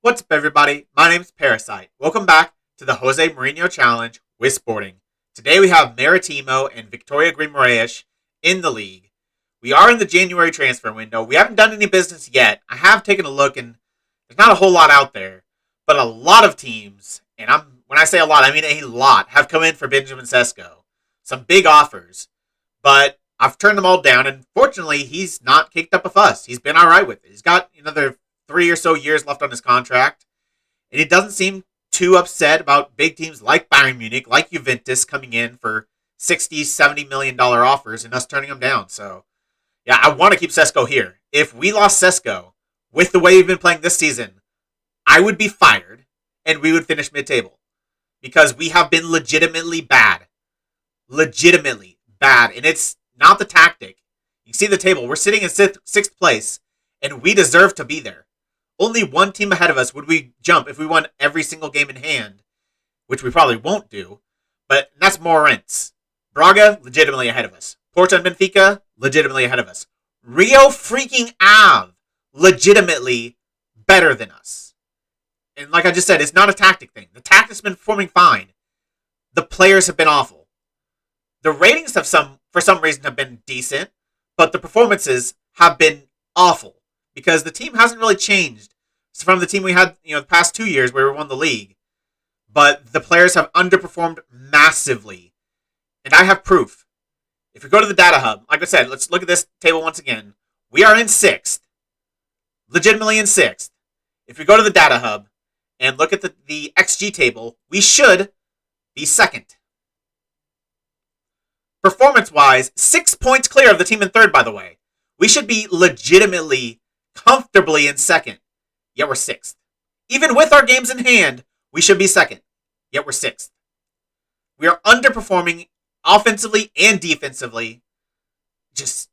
What's up, everybody? My name is Parasite. Welcome back to the Jose Mourinho Challenge with Sporting. Today we have Maritimo and Vitoria Guimaraes in the league. We are in the January transfer window. We haven't done any business yet. I have taken a look, and there's not a whole lot out there, but a lot of teams, and when I say a lot, I mean a lot, have come in for Benjamin Sesko. Some big offers, but I've turned them all down, and fortunately, he's not kicked up a fuss. He's been all right with it. He's got another 3 or so years left on his contract, and he doesn't seem too upset about big teams like Bayern Munich, like Juventus coming in for $60-70 million offers and us turning them down. So, yeah, I want to keep Sesko here. If we lost Sesko with the way we've been playing this season, I would be fired and we would finish mid-table because we have been legitimately bad. Legitimately bad. And it's not the tactic. You see the table. We're sitting in sixth place, and we deserve to be there. Only one team ahead of us would we jump if we won every single game in hand, which we probably won't do, but that's Moreirense. Braga, legitimately ahead of us. Porto and Benfica, legitimately ahead of us. Rio freaking Ave, legitimately better than us. And like I just said, it's not a tactic thing. The tactic's been performing fine. The players have been awful. The ratings have for some reason have been decent, but the performances have been awful. Because the team hasn't really changed from the team we had, the past 2 years where we won the league. But the players have underperformed massively. And I have proof. If we go to the data hub, like I said, let's look at this table once again. We are in 6th. Legitimately in 6th. If we go to the data hub and look at the XG table, we should be 2nd. Performance-wise, 6 points clear of the team in 3rd, by the way. We should be legitimately comfortably in 2nd, yet we're 6th. Even with our games in hand, we should be 2nd, yet we're 6th. We are underperforming offensively and defensively. Just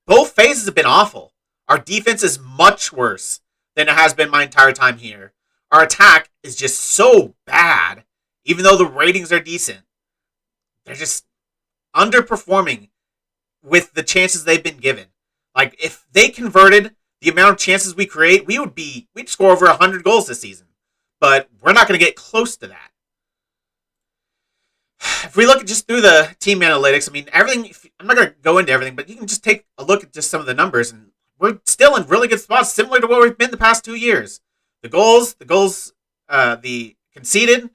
both phases have been awful. Our defense is much worse than it has been my entire time here. Our attack is just so bad, even though the ratings are decent. They're just underperforming with the chances they've been given. Like, if they converted the amount of chances we create, we'd score over 100 goals this season. But we're not going to get close to that. If we look just through the team analytics, I mean, everything, I'm not going to go into everything, but you can just take a look at just some of the numbers, and we're still in really good spots, similar to where we've been the past 2 years. The goals, the conceded,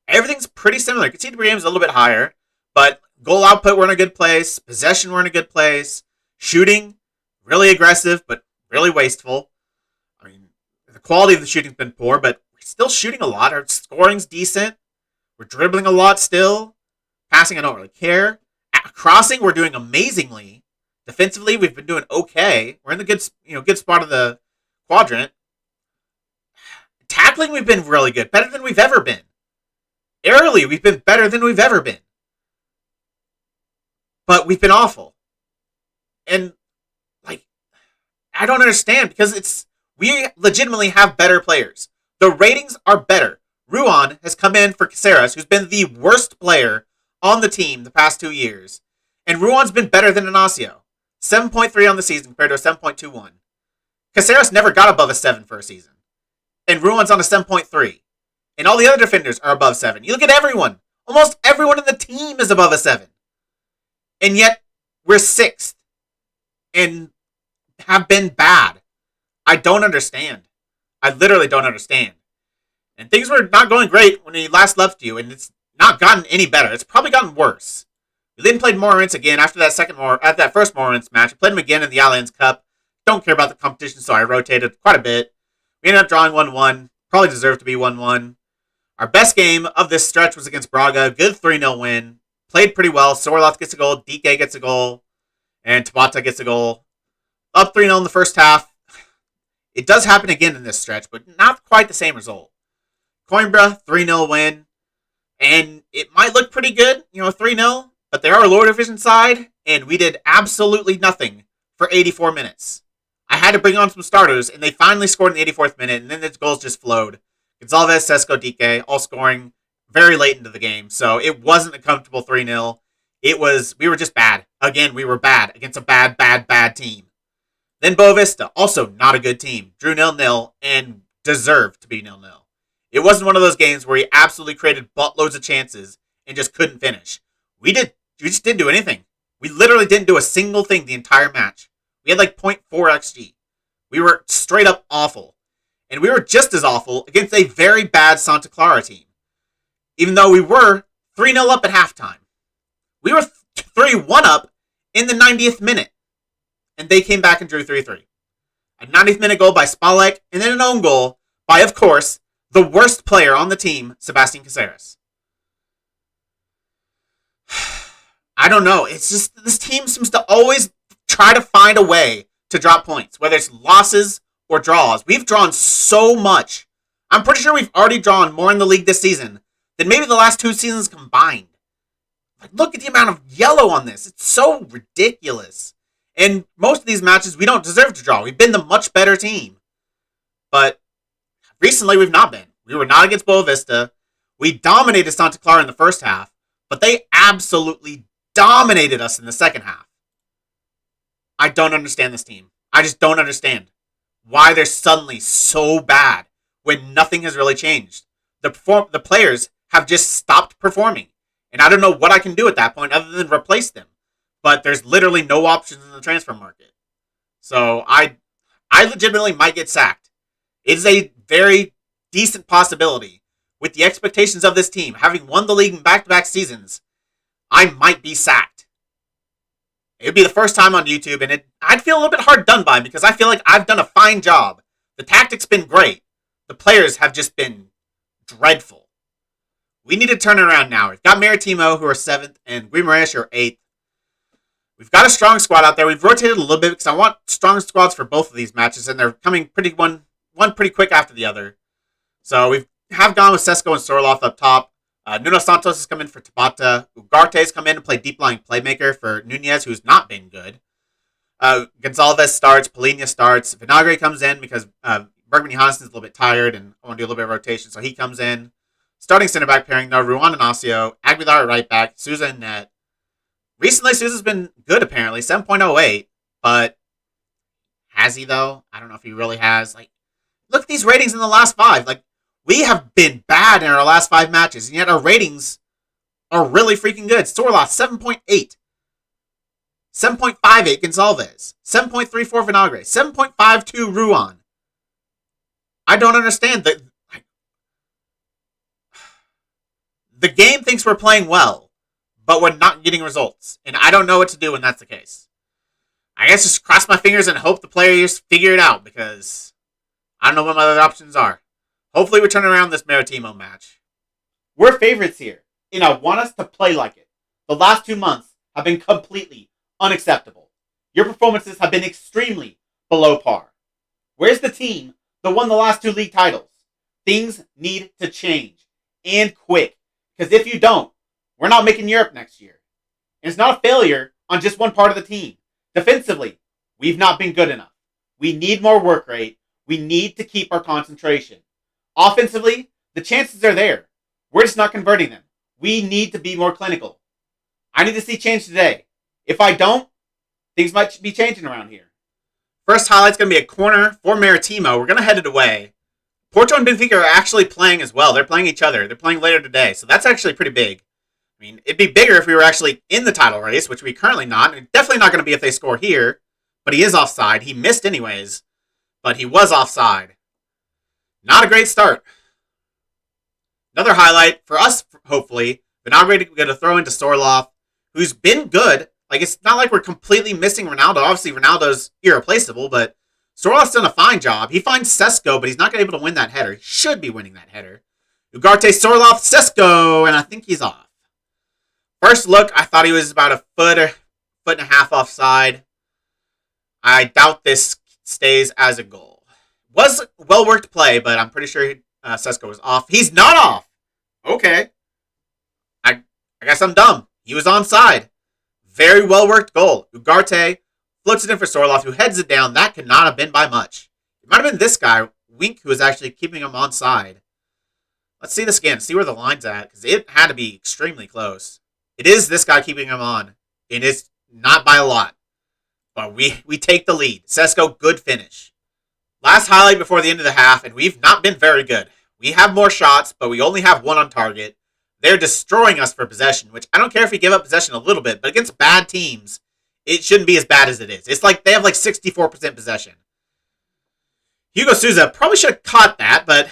everything's pretty similar. Conceded per game is a little bit higher, but goal output, we're in a good place. Possession, we're in a good place. Shooting, really aggressive, but really wasteful. I mean, the quality of the shooting's been poor, but we're still shooting a lot. Our scoring's decent. We're dribbling a lot still. Passing, I don't really care. At crossing, we're doing amazingly. Defensively, we've been doing okay. We're in the good spot of the quadrant. Tackling, we've been really good. Better than we've ever been. Aerially, we've been better than we've ever been. But we've been awful. And I don't understand because we legitimately have better players. The ratings are better. Ruan has come in for Caceres, who's been the worst player on the team the past 2 years. And Ruan's been better than Inacio. 7.3 on the season compared to a 7.21. Caceres never got above a 7 for a season. And Ruan's on a 7.3. And all the other defenders are above 7. You look at everyone. Almost everyone in the team is above a 7. And yet, we're 6th. And have been bad. I don't understand. I literally don't understand. And things were not going great when he last left you, and it's not gotten any better. It's probably gotten worse. We then played Moreirense again after that first Moreirense match. We played him again in the Allianz Cup. Don't care about the competition, so I rotated quite a bit. We ended up drawing 1-1. Probably deserved to be 1-1. Our best game of this stretch was against Braga. Good 3-0 win. Played pretty well. Sorloth gets a goal. DK gets a goal. And Tabata gets a goal. Up 3-0 in the first half. It does happen again in this stretch, but not quite the same result. Coimbra, 3-0 win. And it might look pretty good, 3-0, but they are a lower division side, and we did absolutely nothing for 84 minutes. I had to bring on some starters, and they finally scored in the 84th minute, and then the goals just flowed. Gonzalez, Sesko, DK, all scoring very late into the game, so it wasn't a comfortable 3-0. We were just bad. Again, we were bad against a bad team. Then Boavista, also not a good team. Drew 0-0 and deserved to be 0-0. It wasn't one of those games where he absolutely created buttloads of chances and just couldn't finish. We just didn't do anything. We literally didn't do a single thing the entire match. We had like 0.4 XG. We were straight up awful. And we were just as awful against a very bad Santa Clara team. Even though we were 3-0 up at halftime. We were 3-1 up in the 90th minute. And they came back and drew 3-3. A 90th minute goal by Spalek, and then an own goal by, of course, the worst player on the team, Sebastian Caceres. I don't know. It's just this team seems to always try to find a way to drop points, whether it's losses or draws. We've drawn so much. I'm pretty sure we've already drawn more in the league this season than maybe the last 2 seasons combined. Like, look at the amount of yellow on this. It's so ridiculous. And most of these matches, we don't deserve to draw. We've been the much better team. But recently, we've not been. We were not against Boa Vista. We dominated Santa Clara in the first half, but they absolutely dominated us in the second half. I don't understand this team. I just don't understand why they're suddenly so bad when nothing has really changed. The players have just stopped performing. And I don't know what I can do at that point other than replace them. But there's literally no options in the transfer market. So I legitimately might get sacked. It is a very decent possibility. With the expectations of this team, having won the league in back-to-back seasons, I might be sacked. It would be the first time on YouTube, and I'd feel a little bit hard done by because I feel like I've done a fine job. The tactics been great. The players have just been dreadful. We need to turn it around now. We've got Maritimo, who are 7th, and Guimaraes, who are 8th. We've got a strong squad out there. We've rotated a little bit because I want strong squads for both of these matches, and they're coming one pretty quick after the other. So we have gone with Sesko and Sorloth up top. Nuno Santos has come in for Tabata. Ugarte's come in and play deep-lying playmaker for Nunez, who's not been good. Gonzalez starts. Polina starts. Vinagre comes in because Bergman Johansson's a little bit tired, and I want to do a little bit of rotation, so he comes in. Starting center-back pairing, though, Ruan and Ossio. Aguilar at right-back. Souza in net. Recently, Souza's been good, apparently. 7.08. But has he, though? I don't know if he really has. Like, look at these ratings in the last 5. Like, we have been bad in our last 5 matches, and yet our ratings are really freaking good. Sorloth, 7.8. 7.58 Gonzalez. 7.34 Vinagre. 7.52 Ruan. I don't understand. The game thinks we're playing well, but we're not getting results. And I don't know what to do when that's the case. I guess just cross my fingers and hope the players figure it out, because I don't know what my other options are. Hopefully we turn around this Maritimo match. We're favorites here, and I want us to play like it. The last 2 months have been completely unacceptable. Your performances have been extremely below par. Where's the team that won the last 2 league titles? Things need to change, and quick. Because if you don't, we're not making Europe next year. And it's not a failure on just one part of the team. Defensively, we've not been good enough. We need more work rate. We need to keep our concentration. Offensively, the chances are there. We're just not converting them. We need to be more clinical. I need to see change today. If I don't, things might be changing around here. First highlight's going to be a corner for Maritimo. We're going to head it away. Porto and Benfica are actually playing as well. They're playing each other. They're playing later today. So that's actually pretty big. I mean, it'd be bigger if we were actually in the title race, which we currently not. And definitely not going to be if they score here. But he is offside. He missed anyways. But he was offside. Not a great start. Another highlight for us, hopefully. Vinagre going to throw into Sorloth, who's been good. Like, it's not like we're completely missing Ronaldo. Obviously, Ronaldo's irreplaceable, but Sorloth's done a fine job. He finds Sesko, but he's not going to be able to win that header. He should be winning that header. Ugarte, Sorloth, Sesko, and I think he's off. First look, I thought he was about a foot and a half offside. I doubt this stays as a goal. Was a well-worked play, but I'm pretty sure Sesko was off. He's not off! Okay. I guess I'm dumb. He was onside. Very well-worked goal. Ugarte floats it in for Sorloth, who heads it down. That could not have been by much. It might have been this guy, Wink, who was actually keeping him onside. Let's see this again. See where the line's at, because it had to be extremely close. It is this guy keeping him on. It is not by a lot. But we take the lead. Sesko, good finish. Last highlight before the end of the half, and we've not been very good. We have more shots, but we only have one on target. They're destroying us for possession, which I don't care if we give up possession a little bit, but against bad teams, it shouldn't be as bad as it is. It's like they have like 64% possession. Hugo Souza probably should have caught that, but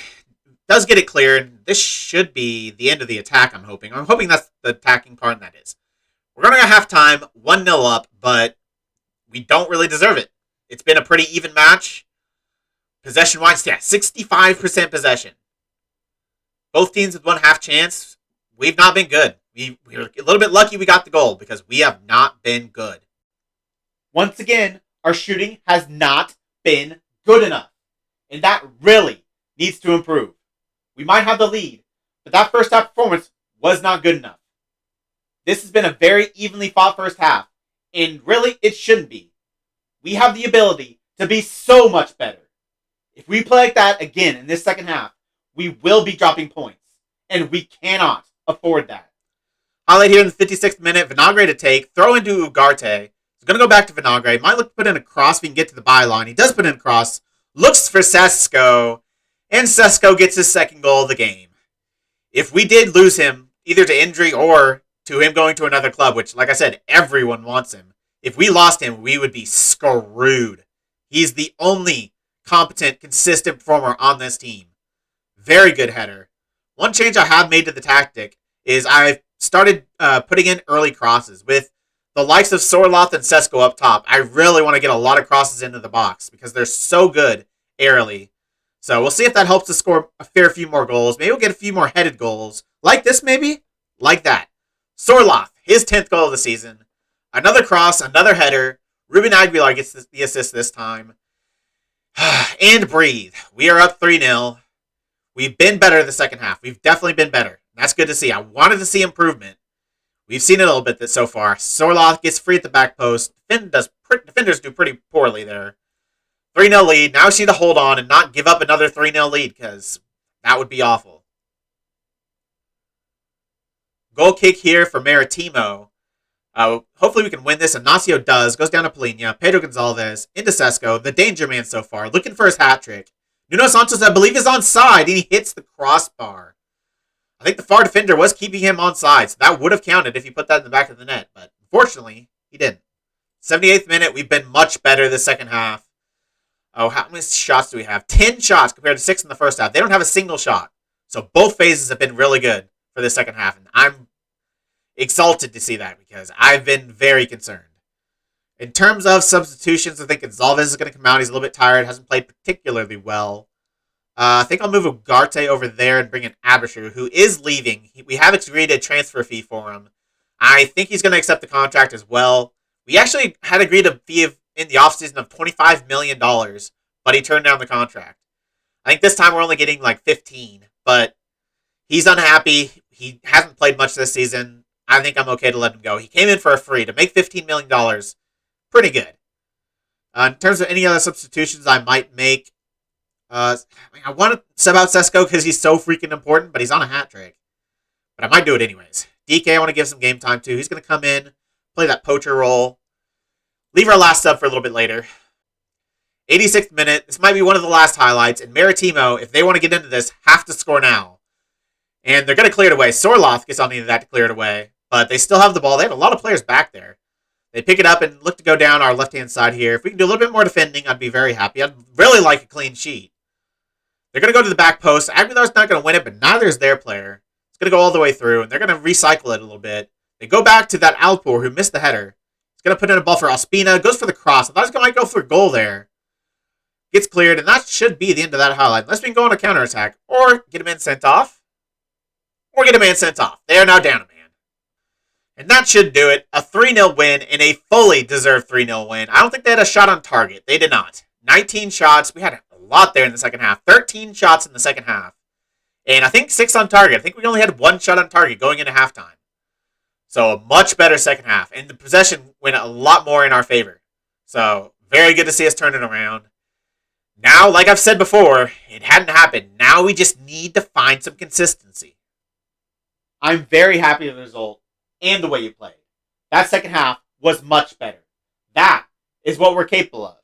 does get it cleared. This should be the end of the attack, I'm hoping. I'm hoping that's the attacking part, and that is. We're going to go halftime, 1-0 up, but we don't really deserve it. It's been a pretty even match. Possession-wise, yeah, 65% possession. Both teams with one half chance. We've not been good. We were a little bit lucky we got the goal because we have not been good. Once again, our shooting has not been good enough. And that really needs to improve. We might have the lead, but that first half performance was not good enough. This has been a very evenly fought first half, and really it shouldn't be. We have the ability to be so much better. If we play like that again in this second half, we will be dropping points, and we cannot afford that. Highlight here in the 56th minute, Vinagre to take, throw into Ugarte. He's going to go back to Vinagre. Might look to put in a cross if he can get to the byline. He does put in a cross. Looks for Sesko, and Sesko gets his second goal of the game. If we did lose him, either to injury or to him going to another club, which, like I said, everyone wants him, if we lost him, we would be screwed. He's the only competent, consistent performer on this team. Very good header. One change I have made to the tactic is I've started putting in early crosses with the likes of Sorloth and Sesko up top. I really want to get a lot of crosses into the box because they're so good airily. So we'll see if that helps us score a fair few more goals. Maybe we'll get a few more headed goals. Like this, maybe? Like that. Sorloth, his 10th goal of the season. Another cross, another header. Ruben Aguilar gets the assist this time. And breathe. We are up 3-0. We've been better in the second half. We've definitely been better. That's good to see. I wanted to see improvement. We've seen it a little bit so far. Sorloth gets free at the back post. Defenders do pretty poorly there. 3-0 lead. Now we just need to hold on and not give up another 3-0 lead because that would be awful. Goal kick here for Maritimo. Hopefully we can win this. Ignacio does. Goes down to Polina. Pedro Gonzalez into Sesko. The danger man so far. Looking for his hat trick. Nuno Santos, I believe, is onside, and he hits the crossbar. I think the far defender was keeping him onside, so that would have counted if he put that in the back of the net. But unfortunately, he didn't. 78th minute, we've been much better this second half. Oh, how many shots do we have? 10 shots compared to 6 in the first half. They don't have a single shot. So both phases have been really good for the second half. And I'm exalted to see that because I've been very concerned. In terms of substitutions, I think Gonzalez is going to come out. He's a little bit tired. Hasn't played particularly well. I think I'll move Ugarte over there and bring in Abisher, who is leaving. We have agreed a transfer fee for him. I think he's going to accept the contract as well. We actually had agreed a fee in the offseason of $25 million, but he turned down the contract. I think this time we're only getting like 15, but he's unhappy. He hasn't played much this season. I think I'm okay to let him go. He came in for a free to make $15 million. Pretty good. In terms of any other substitutions I might make, I want to sub out Sesko because he's so freaking important, but he's on a hat trick. But I might do it anyways. DK, I want to give some game time to. He's going to come in, play that poacher role. Leave our last sub for a little bit later. 86th minute. This might be one of the last highlights. And Maritimo, if they want to get into this, have to score now. And they're going to clear it away. Sorloth gets on into that to clear it away. But they still have the ball. They have a lot of players back there. They pick it up and look to go down our left-hand side here. If we can do a little bit more defending, I'd be very happy. I'd really like a clean sheet. They're going to go to the back post. Aguilar's not going to win it, but neither is their player. It's going to go all the way through, and they're going to recycle it a little bit. They go back to that Alpour who missed the header. He's going to put in a ball for Ospina. Goes for the cross. I thought he might go for a goal there. Gets cleared, and that should be the end of that highlight. Unless we can go on a counterattack. Or get a man sent off. They are now down a man. And that should do it. A 3-0 win and a fully deserved 3-0 win. I don't think they had a shot on target. They did not. 19 shots. We had a lot there in the second half. 13 shots in the second half. And I think 6 on target. I think we only had 1 shot on target going into halftime. So a much better second half. And the possession went a lot more in our favor. So very good to see us turn it around. Now, like I've said before, it hadn't happened. Now we just need to find some consistency. I'm very happy with the result and the way you played. That second half was much better. That is what we're capable of.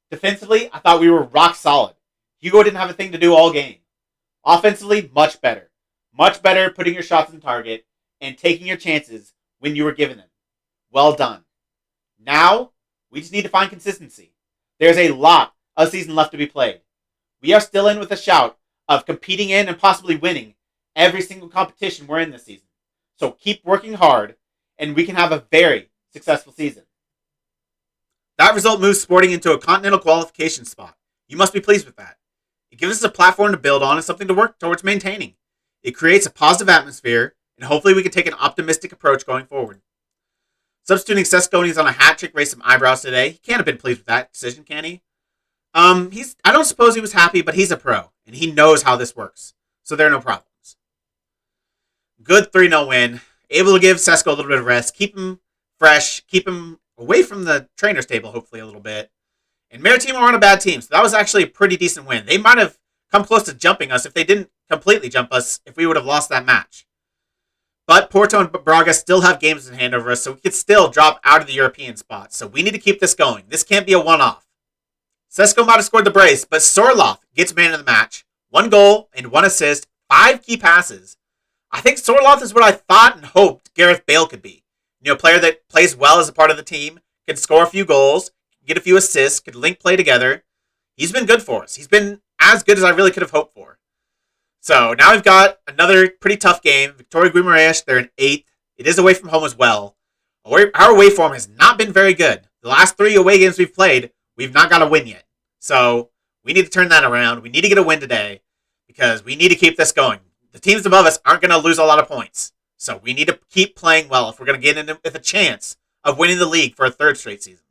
Defensively, I thought we were rock solid. Hugo didn't have a thing to do all game. Offensively, much better. Much better putting your shots on target and taking your chances when you were given them. Well done. Now, we just need to find consistency. There's a lot of season left to be played. We are still in with a shout of competing in and possibly winning every single competition we're in this season. So keep working hard, and we can have a very successful season. That result moves Sporting into a continental qualification spot. You must be pleased with that. It gives us a platform to build on and something to work towards maintaining. It creates a positive atmosphere, and hopefully we can take an optimistic approach going forward. Substituting Sesconi's on a hat trick raised some eyebrows today. He can't have been pleased with that decision, can he? I don't suppose he was happy, but he's a pro, and he knows how this works. So there are no problems. Good 3-0 win. Able to give Sesco a little bit of rest, keep him fresh, keep him away from the trainer's table, hopefully, a little bit. And Maritimo are on a bad team, so that was actually a pretty decent win. They might have come close to jumping us if they didn't completely jump us if we would have lost that match. But Porto and Braga still have games in hand over us, so we could still drop out of the European spot. So we need to keep this going. This can't be a one-off. Sesko might have scored the brace, but Sorloth gets man of the match. 1 goal and 1 assist, 5 key passes. I think Sorloth is what I thought and hoped Gareth Bale could be. A player that plays well as a part of the team, can score a few goals, get a few assists, could link play together. He's been good for us. He's been as good as I really could have hoped for. So now we've got another pretty tough game. Vitoria Guimaraes, they're in 8th. It is away from home as well. Our away form has not been very good. The last 3 away games we've played, we've not got a win yet. So we need to turn that around. We need to get a win today because we need to keep this going. The teams above us aren't going to lose a lot of points. So we need to keep playing well if we're going to get in with a chance of winning the league for a 3rd straight season.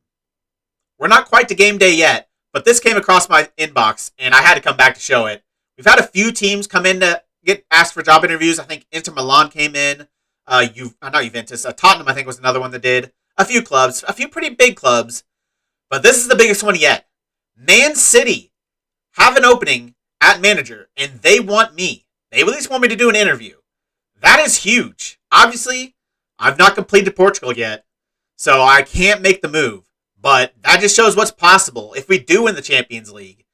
We're not quite to game day yet, but this came across my inbox, and I had to come back to show it. We've had a few teams come in to get asked for job interviews. I think Inter Milan came in. Not Juventus. Tottenham, I think, was another one that did. A few clubs. A few pretty big clubs. But this is the biggest one yet. Man City have an opening at manager, and they want me. They at least want me to do an interview. That is huge. Obviously, I've not completed Portugal yet, so I can't make the move. But that just shows what's possible if we do win the Champions League.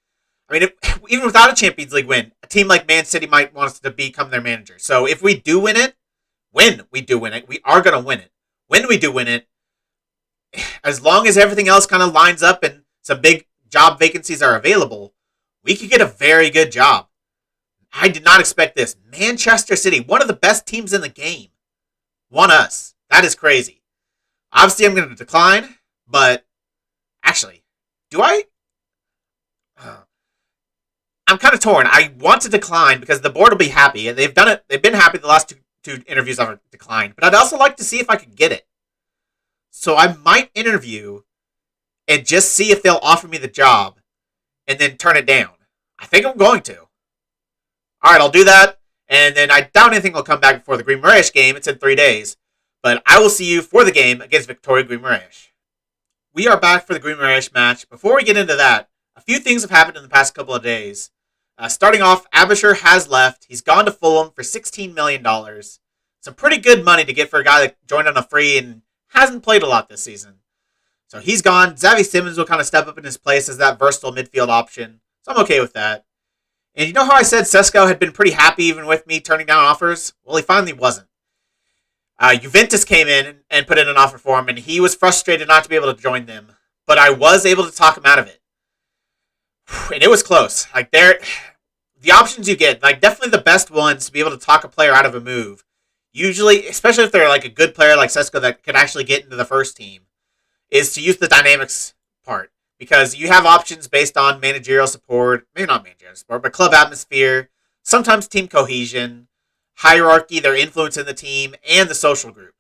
I mean, even without a Champions League win, a team like Man City might want us to become their manager. So if we do win it, when we do win it, we are going to win it. When we do win it, as long as everything else kind of lines up and some big job vacancies are available, we could get a very good job. I did not expect this. Manchester City, one of the best teams in the game, won us. That is crazy. Obviously, I'm going to decline, but actually, do I? I'm kind of torn. I want to decline because the board will be happy, and they've done it. They've been happy the last two interviews I've declined, but I'd also like to see if I could get it. So I might interview and just see if they'll offer me the job and then turn it down. I think I'm going to. All right, I'll do that. And then I doubt anything will come back before the Guimaraes game. It's in 3 days. But I will see you for the game against Vitoria Guimaraes. We are back for the Guimaraes match. Before we get into that, a few things have happened in the past couple of days. Starting off, Abisher has left. He's gone to Fulham for $16 million. Some pretty good money to get for a guy that joined on a free and hasn't played a lot this season. So he's gone. Xavi Simons will kind of step up in his place as that versatile midfield option. So I'm okay with that. And you know how I said Sesko had been pretty happy even with me turning down offers? Well, he finally wasn't. Juventus came in and put in an offer for him, and he was frustrated not to be able to join them. But I was able to talk him out of it. And it was close. The options you get, definitely the best ones to be able to talk a player out of a move. Usually, especially if they're a good player like Sesko that could actually get into the first team, is to use the dynamics part. Because you have options based on managerial support, maybe not managerial support, but club atmosphere, sometimes team cohesion, hierarchy, their influence in the team, and the social group.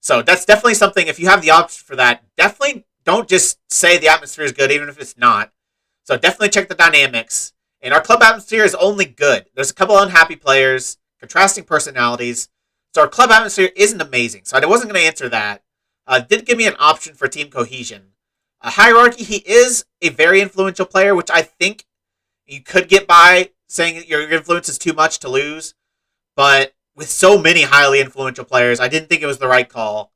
So that's definitely something, if you have the option for that, definitely don't just say the atmosphere is good, even if it's not. So definitely check the dynamics. And our club atmosphere is only good. There's a couple unhappy players, contrasting personalities. So our club atmosphere isn't amazing. So I wasn't going to answer that. Did give me an option for team cohesion. Hierarchy, he is a very influential player, which I think you could get by saying your influence is too much to lose. But with so many highly influential players, I didn't think it was the right call.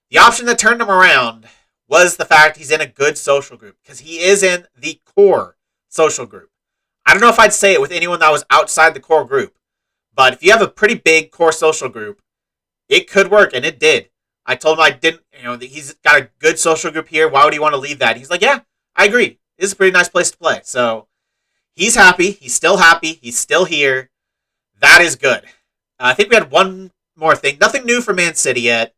The option that turned him around was the fact he's in a good social group, because he is in the core social group. I don't know if I'd say it with anyone that was outside the core group, but if you have a pretty big core social group, it could work, and it did. I told him I didn't, he's got a good social group here. Why would he want to leave that? He's like, yeah, I agree. This is a pretty nice place to play. So he's happy. He's still happy. He's still here. That is good. I think we had one more thing. Nothing new for Man City yet.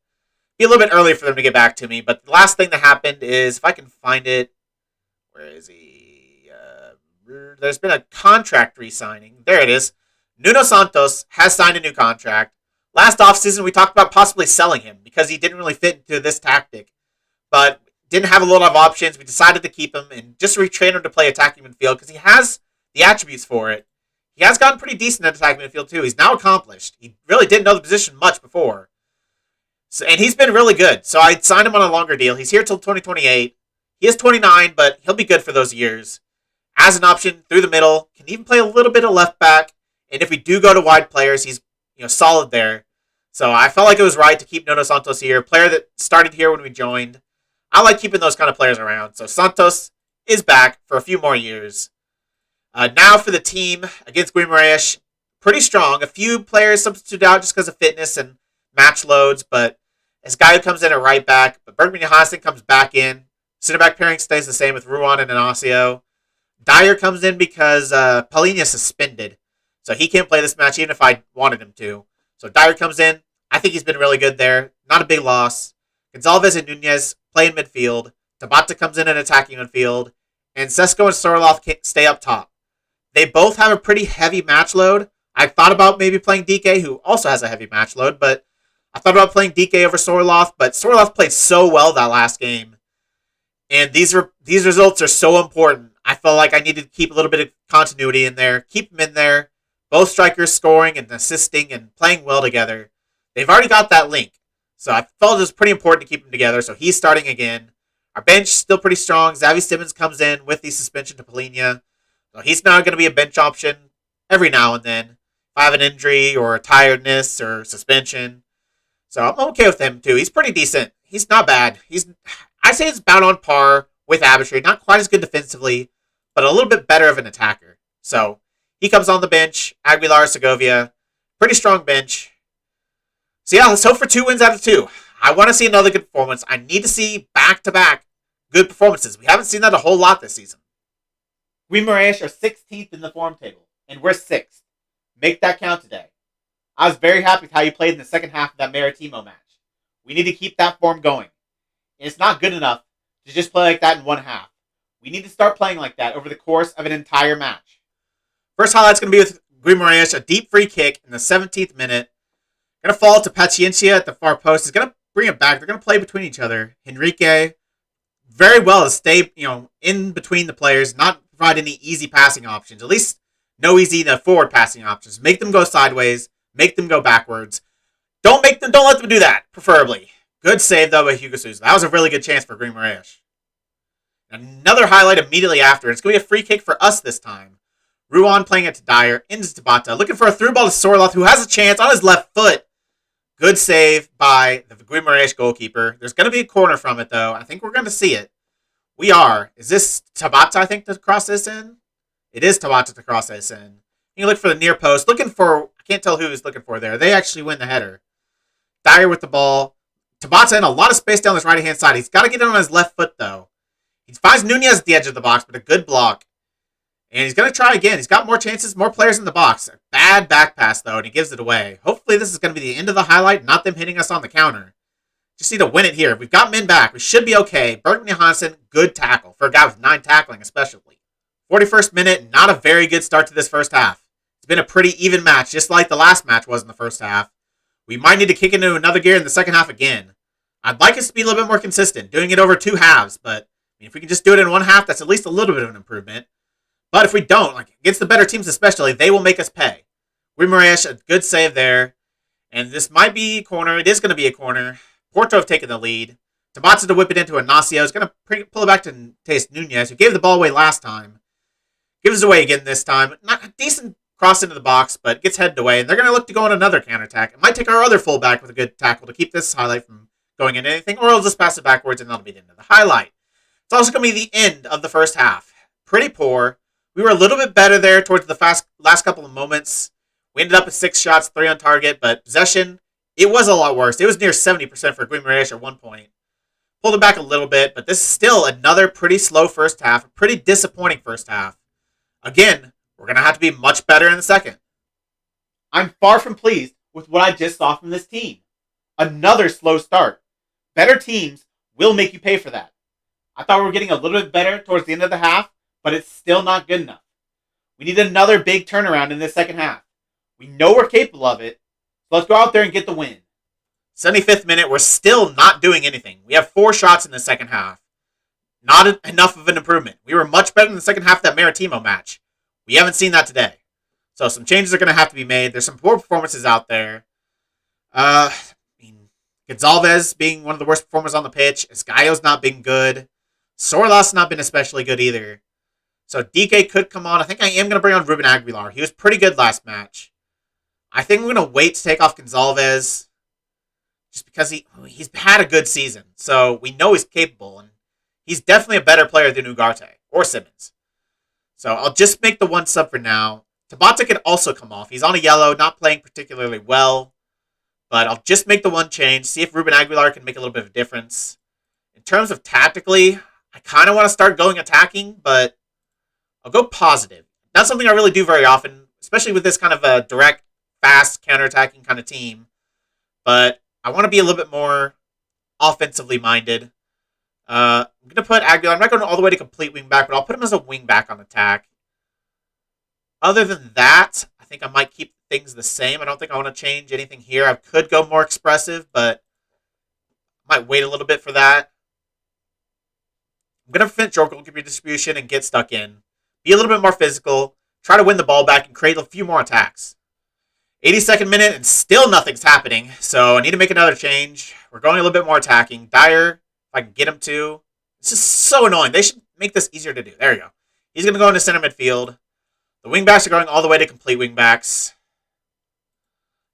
Be a little bit early for them to get back to me. But the last thing that happened is, if I can find it, where is he? There's been a contract re-signing. There it is. Nuno Santos has signed a new contract. Last offseason, we talked about possibly selling him because he didn't really fit into this tactic. But didn't have a lot of options. We decided to keep him and just retrain him to play attacking midfield because he has the attributes for it. He has gotten pretty decent at attacking midfield too. He's now accomplished. He really didn't know the position much before. And he's been really good. So I signed him on a longer deal. He's here till 2028. He is 29, but he'll be good for those years. As an option through the middle, can even play a little bit of left back. And if we do go to wide players, he's solid there. So I felt like it was right to keep Nuno Santos here. Player that started here when we joined. I like keeping those kind of players around. So Santos is back for a few more years. Now for the team against Guimaraes, pretty strong. A few players substituted out just because of fitness and match loads, but this guy who comes in at right back, but Bergman Johansson comes back in. Center back pairing stays the same with Ruan and Inacio. Dyer comes in because Palhinha suspended, so he can't play this match even if I wanted him to. So Dyer comes in. I think he's been really good there. Not a big loss. Gonzalez and Nunez play in midfield. Tabata comes in attacking midfield. And Sesko and Sorloth stay up top. They both have a pretty heavy match load. I thought about maybe playing DK, who also has a heavy match load, but I thought about playing DK over Sorloth, but Sorloth played so well that last game. And these results are so important. I felt like I needed to keep a little bit of continuity in there, keep them in there. Both strikers scoring and assisting and playing well together. They've already got that link. So I felt it was pretty important to keep them together. So he's starting again. Our bench still pretty strong. Xavi Simmons comes in with the suspension to Palhinha. So he's now going to be a bench option every now and then. If I have an injury or a tiredness or suspension. So I'm okay with him too. He's pretty decent. He's not bad. I say it's about on par with Abishry. Not quite as good defensively, but a little bit better of an attacker. So he comes on the bench. Aguilar, Segovia. Pretty strong bench. So yeah, let's hope for 2 wins out of 2. I want to see another good performance. I need to see back-to-back good performances. We haven't seen that a whole lot this season. Guimaraes are 16th in the form table, and we're 6th. Make that count today. I was very happy with how you played in the second half of that Maritimo match. We need to keep that form going. And it's not good enough to just play like that in one half. We need to start playing like that over the course of an entire match. First highlight's going to be with Guimaraes, a deep free kick in the 17th minute. Going to fall to Paciencia at the far post. He's going to bring it back. They're going to play between each other. Henrique, very well to stay, in between the players, not provide any easy passing options. At least no easy forward passing options. Make them go sideways. Make them go backwards. Don't let them do that, preferably. Good save, though, by Hugo Souza. That was a really good chance for Guimaraes. Another highlight immediately after. It's going to be a free kick for us this time. Ruan playing it to Dyer, into Tabata, looking for a through ball to Sorloth, who has a chance on his left foot. Good save by the Guimaraes goalkeeper. There's going to be a corner from it, though. I think we're going to see it. We are. Is this Tabata, I think, to cross this in? It is Tabata to cross this in. You look for the near post. Looking for, I can't tell who he's looking for there. They actually win the header. Dyer with the ball. Tabata in a lot of space down this right-hand side. He's got to get it on his left foot, though. He finds Nunez at the edge of the box, but a good block. And he's going to try again. He's got more chances, more players in the box. A bad back pass, though, and he gives it away. Hopefully this is going to be the end of the highlight, not them hitting us on the counter. Just need to win it here. We've got men back. We should be okay. Bergman Johansson, good tackle. For a guy with 9 tackling, especially. 41st minute, not a very good start to this first half. It's been a pretty even match, just like the last match was in the first half. We might need to kick into another gear in the second half again. I'd like us to be a little bit more consistent, doing it over 2 halves, but if we can just do it in 1 half, that's at least a little bit of an improvement. But if we don't, against the better teams especially, they will make us pay. Guimaraes, a good save there. And this might be a corner. It is going to be a corner. Porto have taken the lead. Tabata to whip it into Inacio. Is going to pull it back to Taste Nunez, who gave the ball away last time. Gives it away again this time. Not a decent cross into the box, but gets headed away. And they're going to look to go on another counterattack. It might take our other fullback with a good tackle to keep this highlight from going into anything, or he'll just pass it backwards and that'll be the end of the highlight. It's also going to be the end of the first half. Pretty poor. We were a little bit better there towards the last couple of moments. We ended up with 6 shots, 3 on target, but possession, it was a lot worse. It was near 70% for Guimaraes at one point. Pulled it back a little bit, but this is still another pretty slow first half, a pretty disappointing first half. Again, we're going to have to be much better in the second. I'm far from pleased with what I just saw from this team. Another slow start. Better teams will make you pay for that. I thought we were getting a little bit better towards the end of the half, but it's still not good enough. We need another big turnaround in this second half. We know we're capable of it, so let's go out there and get the win. 75th minute, we're still not doing anything. We have 4 shots in the second half. Not enough of an improvement. We were much better in the second half of that Maritimo match. We haven't seen that today. So some changes are going to have to be made. There's some poor performances out there. Gonzalez being one of the worst performers on the pitch. Esgaio's not been good. Sorlas not been especially good either. So DK could come on. I think I am going to bring on Ruben Aguilar. He was pretty good last match. I think we're going to wait to take off Gonzalez just because he's had a good season. So we know he's capable, and he's definitely a better player than Ugarte or Simmons. So I'll just make the one sub for now. Tabata could also come off. He's on a yellow, not playing particularly well. But I'll just make the one change, see if Ruben Aguilar can make a little bit of a difference. In terms of tactically, I kind of want to start going attacking, but I'll go positive. Not something I really do very often, especially with this kind of a direct, fast, counterattacking kind of team. But I want to be a little bit more offensively minded. I'm going to put Aguilar. I'm not going all the way to complete wingback, but I'll put him as a wingback on attack. Other than that, I think I might keep things the same. I don't think I want to change anything here. I could go more expressive, but I might wait a little bit for that. I'm going to finish your goalkeeper distribution and get stuck in. Be a little bit more physical. Try to win the ball back and create a few more attacks. 82nd minute and still nothing's happening. So I need to make another change. We're going a little bit more attacking. Dyer, if I can get him to. This is so annoying. They should make this easier to do. There you go. He's going to go into center midfield. The wingbacks are going all the way to complete wingbacks.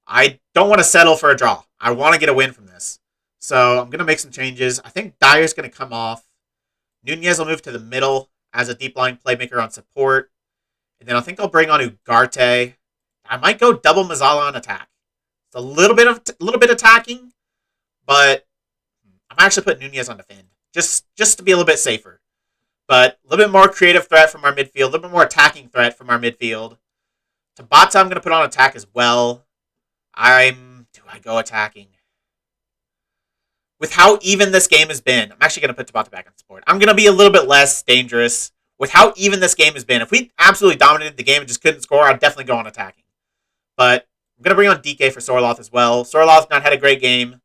I don't want to settle for a draw. I want to get a win from this. So I'm going to make some changes. I think Dyer's going to come off. Nunez will move to the middle as a deep line playmaker on support. And then I think I'll bring on Ugarte. I might go double Mazzala on attack. It's a little bit attacking, but I'm actually putting Nunez on defend. Just to be a little bit safer. But a little bit more creative threat from our midfield. A little bit more attacking threat from our midfield. Tabata I'm going to put on attack as well. Do I go attacking? With how even this game has been, I'm actually going to put Tabata back on support. I'm going to be a little bit less dangerous. With how even this game has been, if we absolutely dominated the game and just couldn't score, I'd definitely go on attacking. But I'm going to bring on DK for Sorloth as well. Sorloth's not had a great game.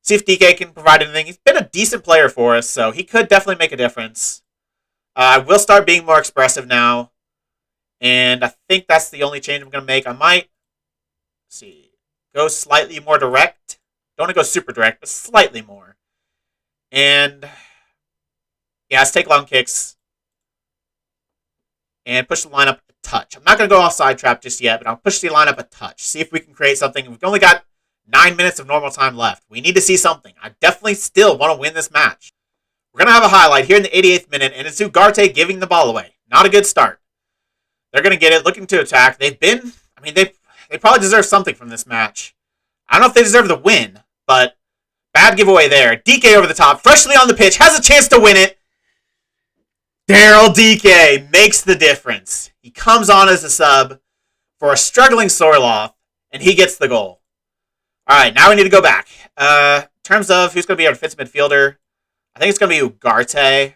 See if DK can provide anything. He's been a decent player for us, so he could definitely make a difference. I will start being more expressive now. And I think that's the only change I'm going to make. I might, go slightly more direct. Don't want to go super direct, but slightly more. And, yeah, let's take long kicks. And push the lineup a touch. I'm not going to go offside trap just yet, but I'll push the lineup a touch. See if we can create something. We've only got 9 minutes of normal time left. We need to see something. I definitely still want to win this match. We're going to have a highlight here in the 88th minute, and it's Ugarte giving the ball away. Not a good start. They're going to get it, looking to attack. They probably deserve something from this match. I don't know if they deserve the win, but bad giveaway there. DK over the top, freshly on the pitch, has a chance to win it. Daryl DK makes the difference. He comes on as a sub for a struggling Sorloth, and he gets the goal. All right, now we need to go back. In terms of who's going to be our defensive midfielder, I think it's going to be Ugarte.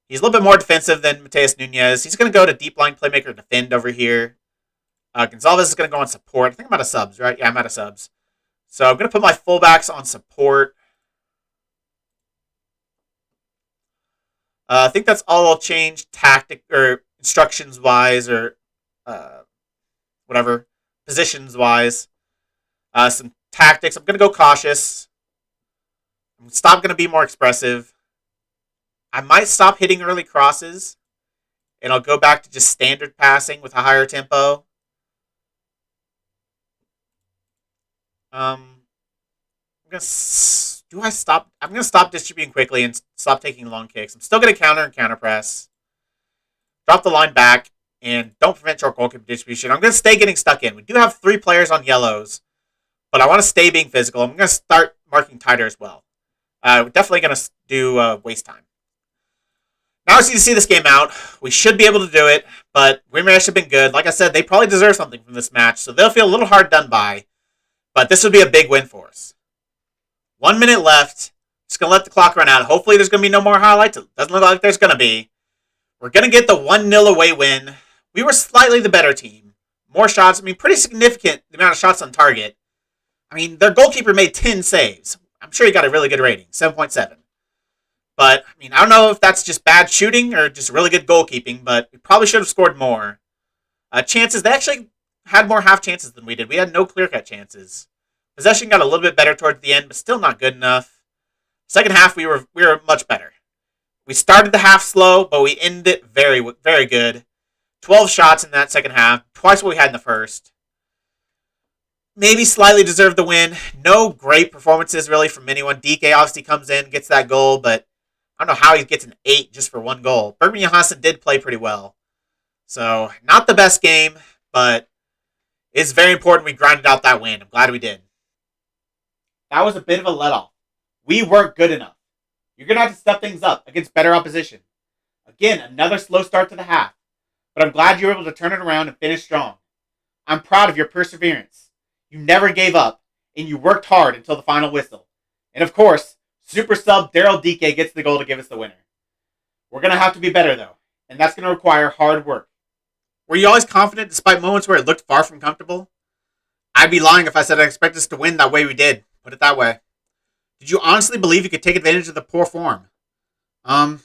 He's a little bit more defensive than Mateus Nunez. He's going to go to deep line playmaker defend over here. Gonzalez is going to go on support. I think I'm out of subs, right? Yeah, I'm out of subs. So I'm going to put my fullbacks on support. I think that's all I'll change tactic or instructions wise or whatever positions wise. Some tactics. I'm going to go cautious. I'm going to be more expressive. I might stop hitting early crosses, and I'll go back to just standard passing with a higher tempo. I'm Do I stop? I'm gonna stop distributing quickly and stop taking long kicks. I'm still gonna counter and counter press. Drop the line back and don't prevent short goalkeeper distribution. I'm gonna stay getting stuck in. We do have 3 players on yellows, but I want to stay being physical. I'm gonna start marking tighter as well. We're definitely gonna do waste time. Now I just need to see this game out. We should be able to do it, but Guimaraes have been good. Like I said, they probably deserve something from this match, so they'll feel a little hard done by. But this would be a big win for us. 1 minute left. Just going to let the clock run out. Hopefully there's going to be no more highlights. It doesn't look like there's going to be. We're going to get the 1-0 away win. We were slightly the better team. More shots. I mean, pretty significant the amount of shots on target. I mean, their goalkeeper made 10 saves. I'm sure he got a really good rating, 7.7. But, I mean, I don't know if that's just bad shooting or just really good goalkeeping, but we probably should have scored more. Chances, they actually had more half chances than we did. We had no clear-cut chances. Possession got a little bit better towards the end, but still not good enough. Second half, we were much better. We started the half slow, but we ended it very, very good. 12 shots in that second half, twice what we had in the first. Maybe slightly deserved the win. No great performances, really, from anyone. DK obviously comes in, gets that goal, but I don't know how he gets an 8 just for 1 goal. Bergman Johansson did play pretty well. So, not the best game, but it's very important we grinded out that win. I'm glad we did. That was a bit of a let-off. We weren't good enough. You're going to have to step things up against better opposition. Again, another slow start to the half. But I'm glad you were able to turn it around and finish strong. I'm proud of your perseverance. You never gave up, and you worked hard until the final whistle. And of course, super sub Daryl DK gets the goal to give us the winner. We're going to have to be better, though, and that's going to require hard work. Were you always confident despite moments where it looked far from comfortable? I'd be lying if I said I expected us to win that way we did. Put it that way. Did you honestly believe you could take advantage of the poor form? I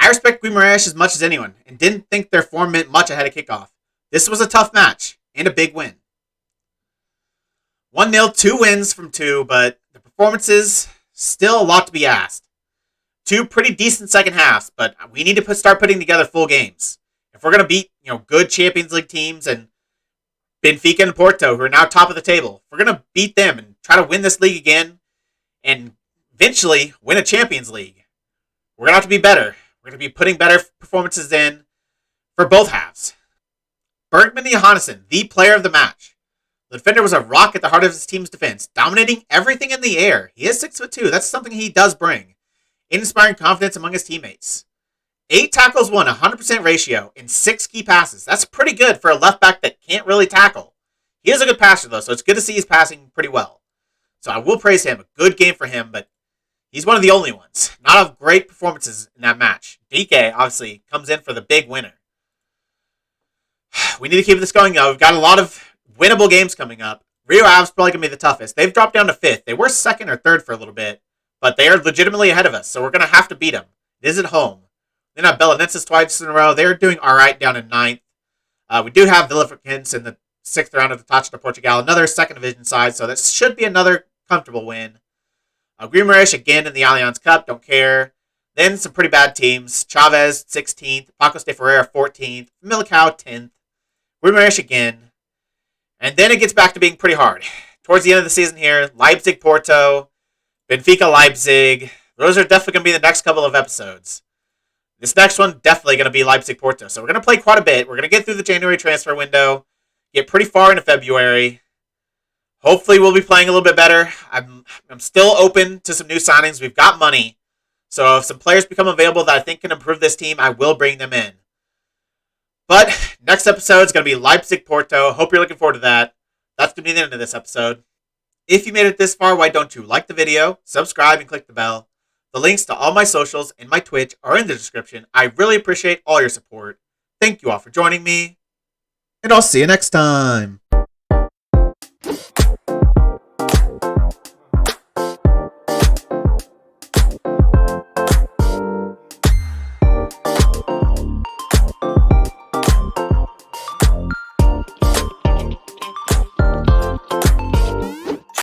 respect Guimaraes as much as anyone, and didn't think their form meant much ahead of kickoff. This was a tough match, and a big win. 1-0, 2 wins from 2, but the performances, still a lot to be asked. 2 pretty decent second halves, but we need to start putting together full games. If we're going to beat good Champions League teams and Benfica and Porto, who are now top of the table, if we're going to beat them and try to win this league again and eventually win a Champions League, we're going to have to be better. We're going to be putting better performances in for both halves. Bergman Johansson, the player of the match. The defender was a rock at the heart of his team's defense, dominating everything in the air. He is 6'2". That's something he does bring. Inspiring confidence among his teammates. 8 tackles won, 100% ratio, and 6 key passes. That's pretty good for a left back that can't really tackle. He is a good passer, though, so it's good to see he's passing pretty well. So I will praise him. A good game for him, but he's one of the only ones. Not of great performances in that match. DK, obviously, comes in for the big winner. We need to keep this going, though. We've got a lot of winnable games coming up. Rio Ave's probably going to be the toughest. They've dropped down to 5th. They were 2nd or 3rd for a little bit, but they are legitimately ahead of us, so we're going to have to beat them. It is at home. Then have Belenenses twice in a row. They're doing all right down in 9th. We do have Villafranquense in the 6th round of the Taça de Portugal, another 2nd division side, so that should be another comfortable win. Guimaraes again in the Allianz Cup, don't care. Then some pretty bad teams. Chavez, 16th. Pacos de Ferreira, 14th. Milicao, 10th. Guimaraes again. And then it gets back to being pretty hard. Towards the end of the season here, Leipzig, Porto, Benfica, Leipzig. Those are definitely going to be the next couple of episodes. This next one, definitely going to be Leipzig, Porto. So we're going to play quite a bit. We're going to get through the January transfer window, get pretty far into February. Hopefully we'll be playing a little bit better. I'm still open to some new signings. We've got money. So if some players become available that I think can improve this team, I will bring them in. But next episode is going to be Leipzig, Porto. Hope you're looking forward to that. That's going to be the end of this episode. If you made it this far, why don't you like the video, subscribe, and click the bell. The links to all my socials and my Twitch are in the description. I really appreciate all your support. Thank you all for joining me, and I'll see you next time.